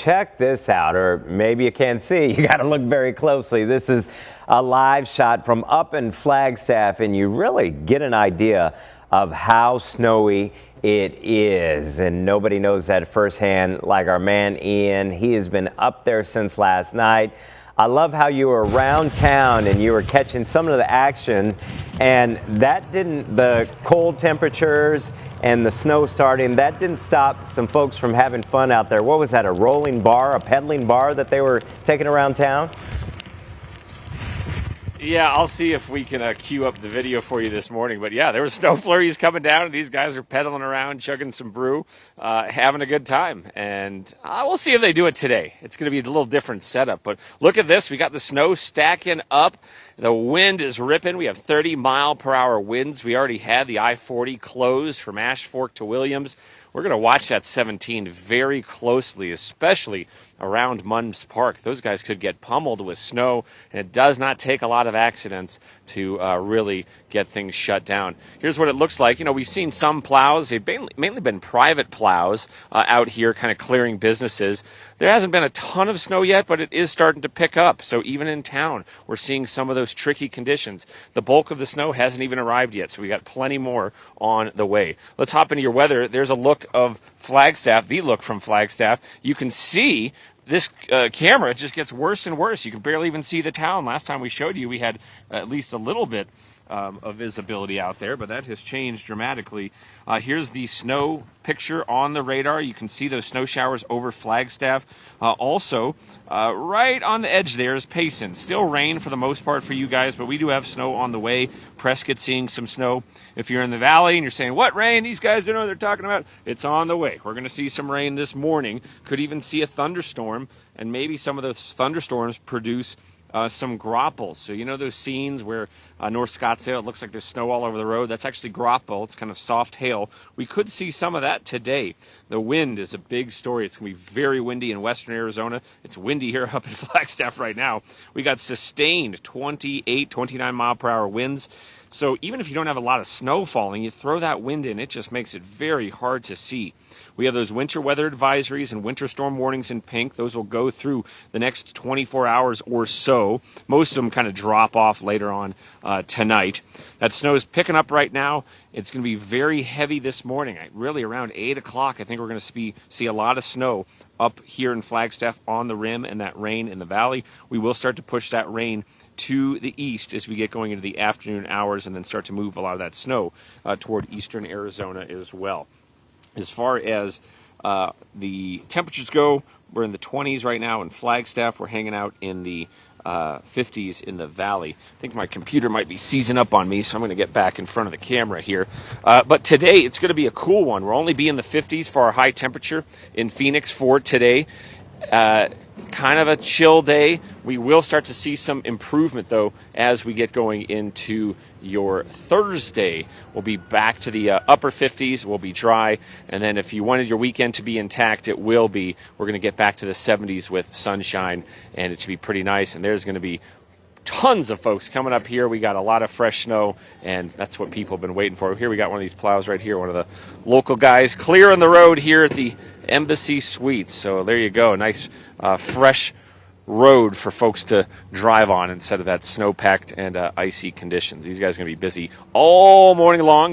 Check this out, or maybe you can't see. You got to look very closely. This is a live shot from up in Flagstaff, and you really get an idea of how snowy it is. And nobody knows that firsthand like our man Ian. He has been up there since last night. I love how you were around town and you were catching some of the action, and the cold temperatures and the snow starting, that didn't stop some folks from having fun out there. What was that, a rolling bar, a pedaling bar that they were taking around town? Yeah, I'll see if we can queue up the video for you this morning. But yeah, there were snow flurries coming down, and these guys are pedaling around, chugging some brew, having a good time. And we'll see if they do it today. It's going to be a little different setup. But look at this. We got the snow stacking up. The wind is ripping. We have 30-mile-per-hour winds. We already had the I-40 closed from Ash Fork to Williams. We're going to watch that 17 very closely, especially around Munns Park. Those guys could get pummeled with snow, and it does not take a lot of accidents to really get things shut down. Here's what it looks like. You know, we've seen some plows. They've mainly been private plows out here kind of clearing businesses. There hasn't been a ton of snow yet, but it is starting to pick up. So even in town, we're seeing some of those tricky conditions. The bulk of the snow hasn't even arrived yet, so we got plenty more on the way. Let's hop into your weather. There's a look of Flagstaff, the look from Flagstaff. You can see this camera just gets worse and worse. You can barely even see the town. Last time we showed you, we had at least a little bit of visibility out there, but that has changed dramatically. Here's the snow picture on the radar. You can see those snow showers over Flagstaff. Also, right on the edge there is Payson. Still rain for the most part for you guys, but we do have snow on the way. Prescott seeing some snow. If you're in the valley and you're saying, what rain? These guys don't know what they're talking about. It's on the way. We're going to see some rain this morning. Could even see a thunderstorm, and maybe some of those thunderstorms produce some graupels. So you know those scenes where North Scottsdale, it looks like there's snow all over the road? That's actually graupel. It's kind of soft hail. We could see some of that today. The wind is a big story. It's going to be very windy in western Arizona. It's windy here up in Flagstaff right now. We got sustained 28, 29-mile-per-hour winds. So even if you don't have a lot of snow falling, you throw that wind in, it just makes it very hard to see. We have those winter weather advisories and winter storm warnings in pink. Those will go through the next 24 hours or so. Most of them kind of drop off later on tonight. That snow is picking up right now. It's going to be very heavy this morning. Really around 8 o'clock, I think we're going to see a lot of snow up here in Flagstaff on the rim and that rain in the valley. We will start to push that rain to the east as we get going into the afternoon hours and then start to move a lot of that snow toward eastern Arizona as well. As far as the temperatures go, we're in the 20s right now in Flagstaff. We're hanging out in the 50s in the valley. I think my computer might be seizing up on me, so I'm going to get back in front of the camera here. But today, it's going to be a cool one. We'll only be in the 50s for our high temperature in Phoenix for today. Kind of a chill day. We will start to see some improvement, though, as we get going into your Thursday. We'll be back to the upper 50s. We'll be dry. And then if you wanted your weekend to be intact, it will be. We're going to get back to the 70s with sunshine, and it should be pretty nice. And there's going to be tons of folks coming up here. We got a lot of fresh snow, and that's what people have been waiting for. Here we got one of these plows right here, one of the local guys clearing the road here at the Embassy Suites. So there you go, nice fresh road for folks to drive on instead of that snow-packed and icy conditions. These guys are going to be busy all morning long.